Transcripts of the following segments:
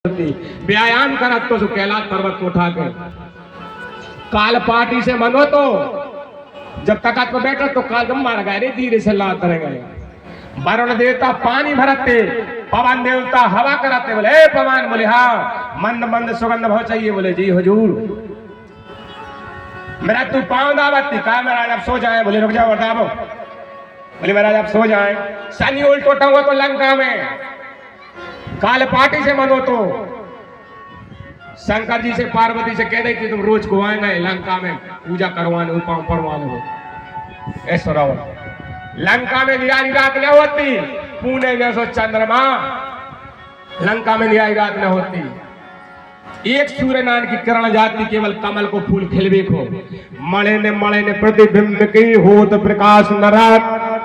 व्यायाम करत तो कैलाश पर्वत को उठा के काल पार्टी से मनो तो जब तकत पर बैठो तो काल गम मार गए रे धीरे से ला करे गए। वरुण देवता पानी भरते, पवन देवता हवा कराते, बोले ए पवन, बोले हाँ मंद मंद सुगंध बहुत चाहिए, बोले जी हुजूर। मेरा तू पाँव दावती कहा महाराज आप सो जाए, बोले रुक जाओ बताओ, बोले महाराज आप सो जाए। शनि उल्ट उठा हुआ तो लंका में काल पार्टी से मनो तो शंकर जी से पार्वती से कह रही थी तुम रोज को आएंगे लंका में पूजा करवाने उपाय पढ़वाने हो। ऐसा लंका में निराई रात न होती, पुणे में सो चंद्रमा, लंका में निराई रात न होती। एक सूर्य नारायण की किरण जाती केवल कमल को फूल खिलवे को, मणे ने प्रतिबिंब की होत प्रकाश नरात,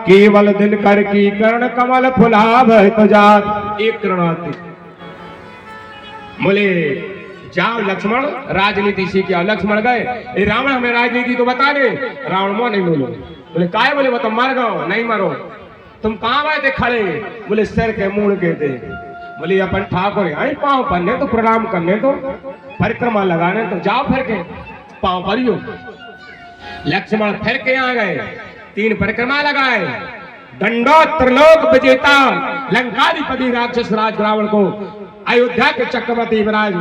केवल दिन कर की किरण कमल फुलाव तो जात। एक किरण आती, बोले जाओ लक्ष्मण राजनीति सीख आओ। लक्ष्मण गए, रावण हमें राजनीति तो बता दे। रावण मोह नहीं बोलो, बोले काय, बोले वो तो मर गो, नहीं मरो। तुम कहाँ आए थे खड़े, बोले सिर के मुड़ के थे। बोले अपन ठाकुर आई पाँव पन्ने तो प्रणाम करने तो परिक्रमा लगाने तो जाओ फिर के पाँव परियो। लक्ष्मण फिर के आ गए, तीन परिक्रमा लगाए, दंडो त्रिलोक विजेता लंकाधिपति राक्षस राज रावण को अयोध्या के चक्रवर्ती महाराज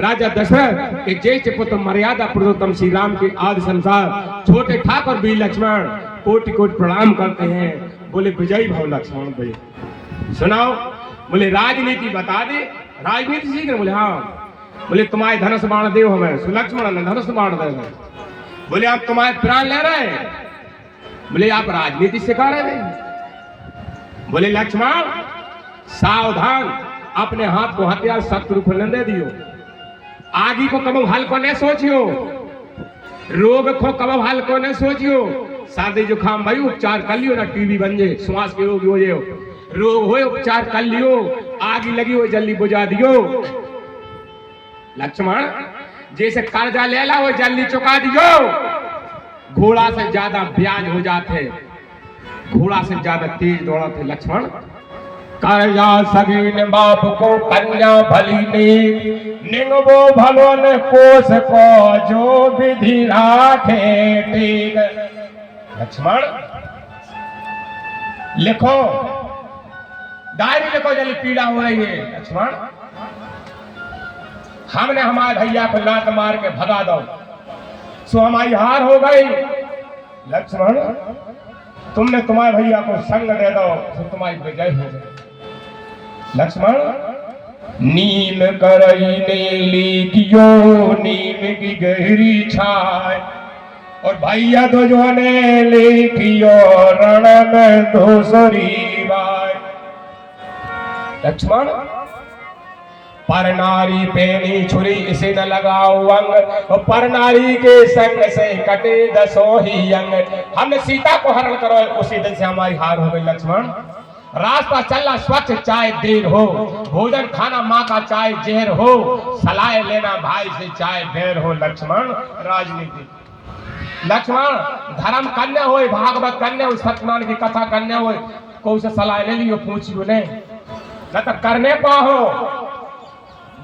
राजा दशरथ के ज्येष्ठ पुत्र मर्यादा पुरुषोत्तम श्री राम के आदि संसार छोटे ठाकुर भी लक्ष्मण कोटि कोटि प्रणाम करते हैं। बोले विजयी भव लक्ष्मण भाई सुनाओ। बोले राजनीति बता दे, राजनीति सीख रहे, बोले हाँ। बोले तुम्हारे धनुष बाण देव हमें, सुलक्ष्मण ने धनुष बाण दे। बोले आप तुम्हारे प्राण ले रहे हैं, बोले आप राजनीति सिखा रहे थे। बोले लक्ष्मण सावधान, अपने हाथ को हथियार शत्रु को न दे दियो, आगे को कब हल्को न सोचियो, रोग को कब हल्को न सोचियो। सर्दी जुकाम भाई उपचार कर लियो ना, टीबी बन जाए, श्वास के रोग हो जाए, रोग हो उपचार कर लियो, आग लगी हो जल्दी बुझा दियो। लक्ष्मण जैसे कर्जा ले ला हो जल्दी चुका दियो। घोड़ा से ज्यादा ब्याज हो जाते, घोड़ा से ज्यादा तेज दौड़ाते। लक्ष्मण कर्जा सगीन बाप को कन्या भली ने, निगबो भलो ने कोस को जो विधि राखे ठीक। लक्ष्मण लिखो, डायरी लिखो, जल्दी पीड़ा हो रही है। लक्ष्मण हमने हमारे भैया को लात मार के भगा दो, सो हमारी हार हो गई। लक्ष्मण तुमने तुम्हारे भैया को संग दे दो तो तुम्हारी विजय हो गई। लक्ष्मण नीम करई ने लिखियो, नीम की गहरी छाय, और भैया तो जो ने लिखियो रण में दूसरी बाय। लक्ष्मण पर नारी पेनी छुरी इसे न लगाओ अंग, पर नारी के संग से कटे दसो ही अंग। हमने सीता को हरण करो, उसी दिन से हमारी हार हो गई। लक्ष्मण रास्ता चलना स्वच्छ चाहे देर हो, भोजन खाना माँ का चाहे जहर हो, सलाह लेना भाई से चाहे बैर हो। लक्ष्मण राजनीति, लक्ष्मण धर्म कन्या हो, भागवत कन्या हो, सत्यनारायण की कथा कन्या हो, को से सलाह ले लियो, पूछियो ने न तो करने पाओ।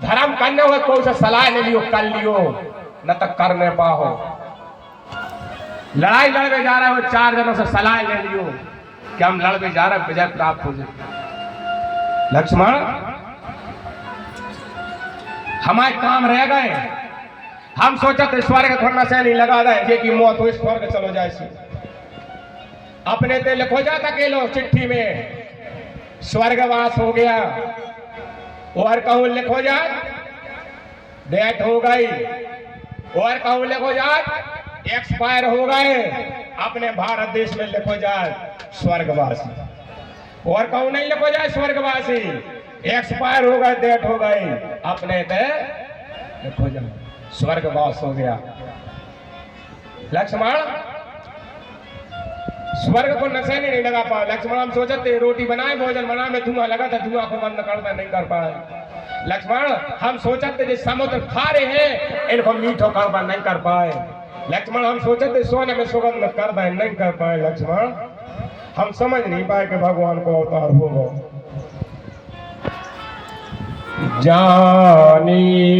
धर्म करने हो कोई से सलाह ले लियो, कर लियो, न तक करने पाओ। लड़ाई लड़ने जा रहे हो, चार जनों से सलाह ले लियो कि हम लड़ने जा रहे, विजय प्राप्त हो जाए। लक्ष्मण हमारे काम रह गए, हम सोचा तो स्वर्ग थोड़ा से नहीं लगा दे कि मौत हो स्वर्ग चलो जाए। अपने ते लिखो जाता के लो चिट्ठी में स्वर्गवास हो गया, और कहूं लिखो जाए डेथ हो गई, और कहूं लिखो जाए एक्सपायर हो गए। अपने भारत देश में लिखो जाए स्वर्गवासी, और कहूं नहीं लिखो जाए स्वर्गवासी, एक्सपायर हो गए, डेथ हो गई। अपने ते लिखो जाए स्वर्गवास हो गया। लक्ष्मण स्वर्ग को नशे नहीं लगा पाए। लक्ष्मण हम सोचते रोटी बनाए भोजन बनाए में धुआं लगा था, धुआं को बंद करता नहीं कर पाए। लक्ष्मण हम सोचते जो समुद्र खारे हैं इनको मीठो करता नहीं कर पाए। लक्ष्मण हम सोचते सोने में सुगंध करता नहीं कर पाए। लक्ष्मण हम समझ नहीं पाए कि भगवान को अवतार होगा। जानी